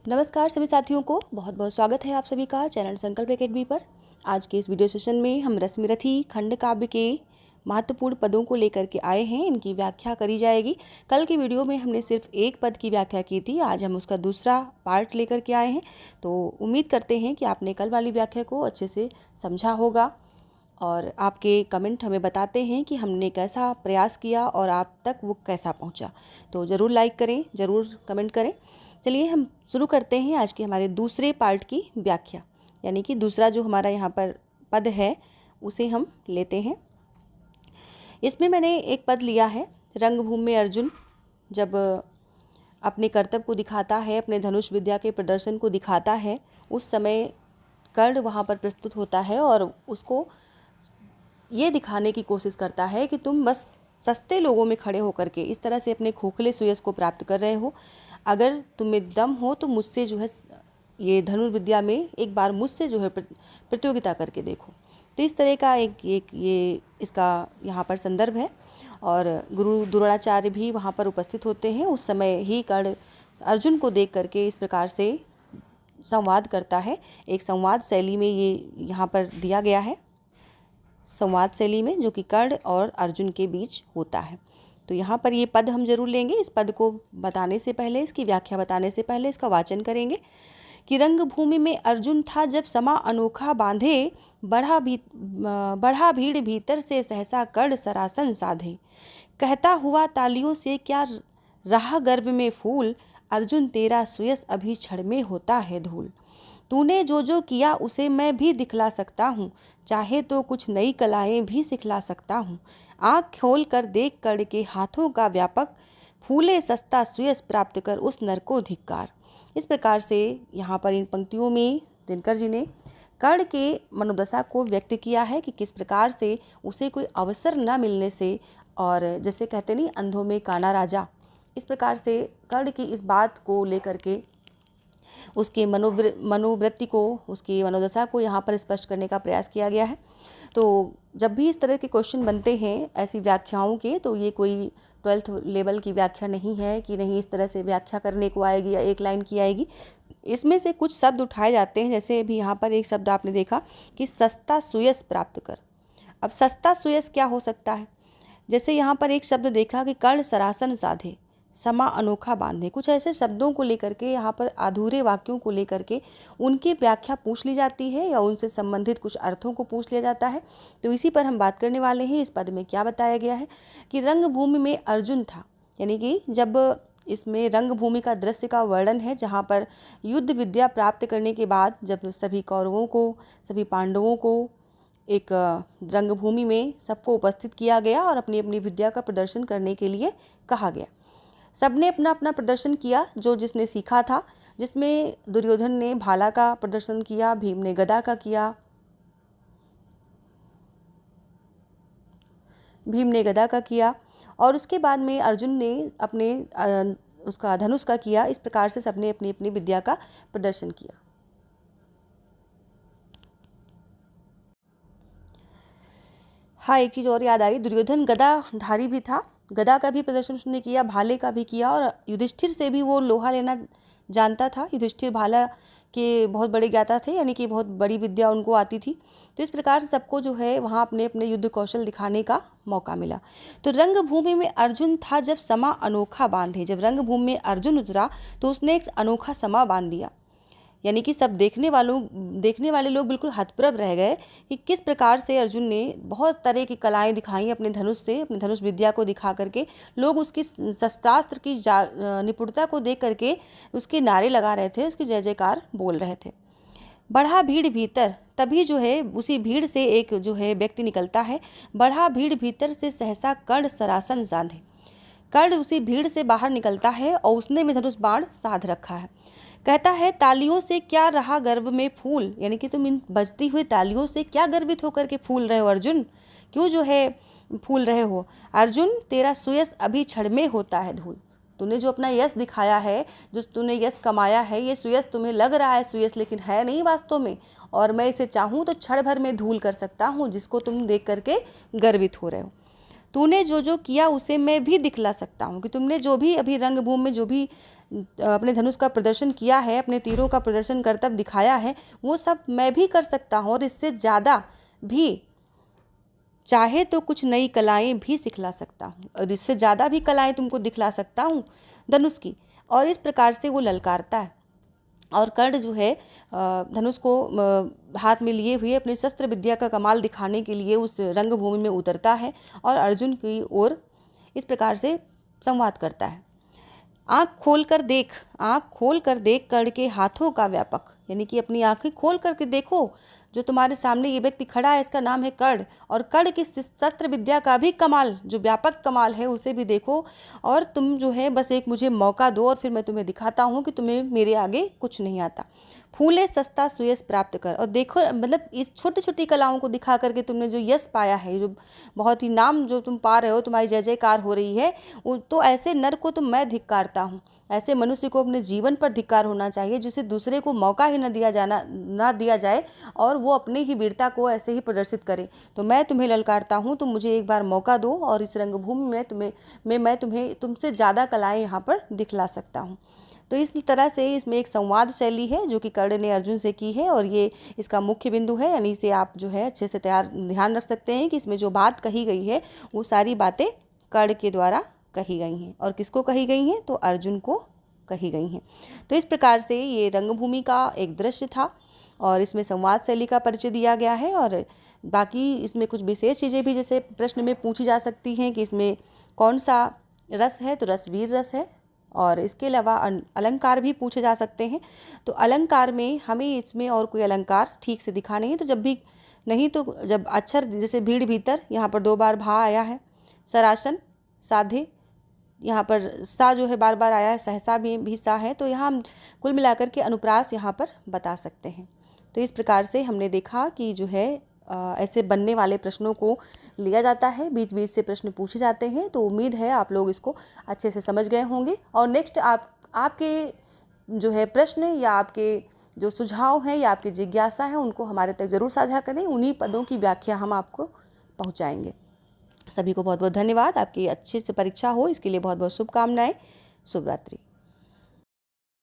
नमस्कार सभी साथियों को बहुत बहुत स्वागत है आप सभी का चैनल संकल्प एकेडमी पर। आज के इस वीडियो सेशन में हम रश्मिरथी खंड काव्य के महत्वपूर्ण पदों को लेकर के आए हैं। इनकी व्याख्या करी जाएगी। कल की वीडियो में हमने सिर्फ एक पद की व्याख्या की थी, आज हम उसका दूसरा पार्ट लेकर के आए हैं। तो उम्मीद करते हैं कि आपने कल वाली व्याख्या को अच्छे से समझा होगा और आपके कमेंट हमें बताते हैं कि हमने कैसा प्रयास किया और आप तक वो कैसा पहुंचा। तो ज़रूर लाइक करें, ज़रूर कमेंट करें। चलिए हम शुरू करते हैं आज के हमारे दूसरे पार्ट की व्याख्या, यानी कि दूसरा जो हमारा यहाँ पर पद है उसे हम लेते हैं। इसमें मैंने एक पद लिया है, रंगभूमि में अर्जुन जब अपने कर्तव्य को दिखाता है, अपने धनुष विद्या के प्रदर्शन को दिखाता है, उस समय कर्ण वहाँ पर प्रस्तुत होता है और उसको ये दिखाने की कोशिश करता है कि तुम बस सस्ते लोगों में खड़े होकर के इस तरह से अपने खोखले सुयश को प्राप्त कर रहे हो। अगर तुम्हें दम हो तो मुझसे जो है ये धनुर्विद्या में एक बार मुझसे जो है प्रतियोगिता करके देखो। तो इस तरह का एक ये इसका यहाँ पर संदर्भ है और गुरु द्रोणाचार्य भी वहाँ पर उपस्थित होते हैं। उस समय ही कर्ण अर्जुन को देख करके इस प्रकार से संवाद करता है। एक संवाद शैली में ये यहाँ पर दिया गया है, संवाद शैली में, जो कि कर्ण और अर्जुन के बीच होता है। तो यहाँ पर ये पद हम जरूर लेंगे। इस पद को बताने से पहले, इसकी व्याख्या बताने से पहले इसका वाचन करेंगे कि रंगभूमि में अर्जुन था जब समा अनोखा बांधे, बढ़ा भीड़ भीतर से सहसा कर्ण सरासन साधे। कहता हुआ तालियों से क्या रहा गर्भ में फूल, अर्जुन तेरा सुयस अभी क्षण में होता है धूल। तूने जो जो किया उसे मैं भी दिखला सकता हूँ, चाहे तो कुछ नई कलाएं भी सिखला सकता हूँ। आँख खोल कर देख कर्ण के हाथों का व्यापक, फूले सस्ता सुयस प्राप्त कर उस नर को धिक्कार। इस प्रकार से यहाँ पर इन पंक्तियों में दिनकर जी ने कर्ण के मनोदशा को व्यक्त किया है कि किस प्रकार से उसे कोई अवसर न मिलने से, और जैसे कहते नहीं अंधों में काना राजा, इस प्रकार से कर्ण की इस बात को लेकर के उसके मनोवृत्ति को, उसकी मनोदशा को यहाँ पर स्पष्ट करने का प्रयास किया गया है। तो जब भी इस तरह के क्वेश्चन बनते हैं ऐसी व्याख्याओं के, तो ये कोई 12th लेवल की व्याख्या नहीं है कि नहीं इस तरह से व्याख्या करने को आएगी या एक लाइन की आएगी। इसमें से कुछ शब्द उठाए जाते हैं, जैसे अभी यहाँ पर एक शब्द आपने देखा कि सस्ता सुयस प्राप्त कर। अब सस्ता सुयस क्या हो सकता है? जैसे यहाँ पर एक शब्द देखा कि कर्ण सरासन साधे, समा अनोखा बांधे। कुछ ऐसे शब्दों को लेकर के यहाँ पर अधूरे वाक्यों को लेकर के उनकी व्याख्या पूछ ली जाती है या उनसे संबंधित कुछ अर्थों को पूछ लिया जाता है। तो इसी पर हम बात करने वाले हैं। इस पद में क्या बताया गया है कि रंगभूमि में अर्जुन था, यानी कि जब इसमें रंगभूमि का दृश्य का वर्णन है, जहाँ पर युद्ध विद्या प्राप्त करने के बाद जब सभी कौरवों को, सभी पांडवों को एक रंगभूमि में सबको उपस्थित किया गया और अपनी अपनी विद्या का प्रदर्शन करने के लिए कहा गया। सबने अपना अपना प्रदर्शन किया, जो जिसने सीखा था, जिसमें दुर्योधन ने भाला का प्रदर्शन किया, भीम ने गदा का किया, और उसके बाद में अर्जुन ने अपने उसका धनुष का किया। इस प्रकार से सबने अपनी अपनी विद्या का प्रदर्शन किया। हाँ, एक चीज़ और याद आई, दुर्योधन गदाधारी भी था, गदा का भी प्रदर्शन उसने किया, भाले का भी किया, और युधिष्ठिर से भी वो लोहा लेना जानता था। युधिष्ठिर भाला के बहुत बड़े ज्ञाता थे, यानी कि बहुत बड़ी विद्या उनको आती थी। तो इस प्रकार से सबको जो है वहाँ अपने अपने युद्ध कौशल दिखाने का मौका मिला। तो रंगभूमि में अर्जुन था जब समा अनोखा बांधे। जब रंगभूमि में अर्जुन उतरा तो उसने एक अनोखा समा बांध दिया, यानी कि सब देखने वाले लोग बिल्कुल हतप्रभ रह गए कि किस प्रकार से अर्जुन ने बहुत तरह की कलाएं दिखाई अपने धनुष से, अपने धनुष विद्या को दिखा करके। लोग उसकी शस्त्रास्त्र की निपुणता को देख करके उसके नारे लगा रहे थे, उसकी जय जयकार बोल रहे थे। बढ़ा भीड़ भीतर, तभी जो है उसी भीड़ से एक जो है व्यक्ति निकलता है। बढ़ा भीड़ भीतर से सहसा कर्ण सरासन साधे। कर्ण उसी भीड़ से बाहर निकलता है और उसने में धनुष बाण साध रखा है। कहता है तालियों से क्या रहा गर्भ में फूल, यानी कि तुम इन बजती हुई तालियों से क्या गर्वित होकर के फूल रहे हो अर्जुन, क्यों जो है फूल रहे हो। अर्जुन तेरा सुयस अभी क्षण में होता है धूल। तूने जो अपना यश दिखाया है, जो तूने यश कमाया है, ये सुयश तुम्हें लग रहा है सुयश, लेकिन है नहीं वास्तव में। और मैं इसे चाहूँ तो क्षण भर में धूल कर सकता हूँ, जिसको तुम देख करके गर्वित हो रहे हो। तूने जो जो किया उसे मैं भी दिखला सकता हूँ, कि तुमने जो भी अभी रंगभूमि में जो भी अपने धनुष का प्रदर्शन किया है, अपने तीरों का प्रदर्शन कर्तव्य दिखाया है, वो सब मैं भी कर सकता हूँ, और इससे ज़्यादा भी, चाहे तो कुछ नई कलाएं भी सिखला सकता हूँ, और इससे ज़्यादा भी कलाएं तुमको दिखला सकता हूँ धनुष की। और इस प्रकार से वो ललकारता है, और कर्ण जो है धनुष को हाथ में लिए हुए अपनी शस्त्र विद्या का कमाल दिखाने के लिए उस रंगभूमि में उतरता है, और अर्जुन की ओर इस प्रकार से संवाद करता है। आँख खोल कर देख कर्ण के हाथों का व्यापक, यानी कि अपनी आँखें खोल करके देखो, जो तुम्हारे सामने ये व्यक्ति खड़ा है इसका नाम है कर्ण, और कर्ण की शस्त्र विद्या का भी कमाल, जो व्यापक कमाल है, उसे भी देखो। और तुम जो है बस एक मुझे मौका दो, और फिर मैं तुम्हें दिखाता हूँ कि तुम्हें मेरे आगे कुछ नहीं आता। फूले सस्ता सुयश प्राप्त कर, और देखो मतलब इस छोटी छोटी कलाओं को दिखा करके तुमने जो यश पाया है, जो बहुत ही नाम जो तुम पा रहे हो, तुम्हारी जय जयकार हो रही है, तो ऐसे नर को तो मैं धिक्कारता हूँ। ऐसे मनुष्य को अपने जीवन पर धिक्कार होना चाहिए, जिसे दूसरे को मौका ही न दिया जाए, और वो अपनी ही वीरता को ऐसे ही प्रदर्शित करे। तो मैं तुम्हें ललकारता हूँ, तुम मुझे एक बार मौका दो, और इस रंगभूमि में मैं तुम्हें तुमसे ज़्यादा कलाएँ यहाँ पर दिखला सकता हूँ। तो इस तरह से इसमें एक संवाद शैली है जो कि कर्ण ने अर्जुन से की है, और ये इसका मुख्य बिंदु है। यानी इसे आप जो है अच्छे से ध्यान रख सकते हैं कि इसमें जो बात कही गई है वो सारी बातें कर्ण के द्वारा कही गई हैं, और किसको कही गई हैं, तो अर्जुन को कही गई हैं। तो इस प्रकार से ये रंगभूमि का एक दृश्य था, और इसमें संवाद शैली का परिचय दिया गया है। और बाकी इसमें कुछ विशेष चीज़ें भी जैसे प्रश्न में पूछी जा सकती हैं कि इसमें कौन सा रस है, तो रस वीर रस है। और इसके अलावा अलंकार भी पूछे जा सकते हैं। तो अलंकार में हमें इसमें और कोई अलंकार ठीक से दिखा नहीं है, तो जब भी नहीं तो जब अक्षर जैसे भीड़ भीतर, यहाँ पर 2 बार भा आया है, सरासन साधे, यहाँ पर सा जो है बार बार आया है, सहसा भी सा है, तो यहाँ हम कुल मिलाकर के अनुप्रास यहाँ पर बता सकते हैं। तो इस प्रकार से हमने देखा कि जो है ऐसे बनने वाले प्रश्नों को लिया जाता है, बीच बीच से प्रश्न पूछे जाते हैं। तो उम्मीद है आप लोग इसको अच्छे से समझ गए होंगे, और नेक्स्ट आपके जो है प्रश्न या आपके जो सुझाव हैं या आपकी जिज्ञासा है उनको हमारे तक ज़रूर साझा करें। उन्हीं पदों की व्याख्या हम आपको पहुंचाएंगे। सभी को बहुत बहुत धन्यवाद। आपकी अच्छे से परीक्षा हो इसके लिए बहुत बहुत शुभकामनाएं। शुभ रात्रि।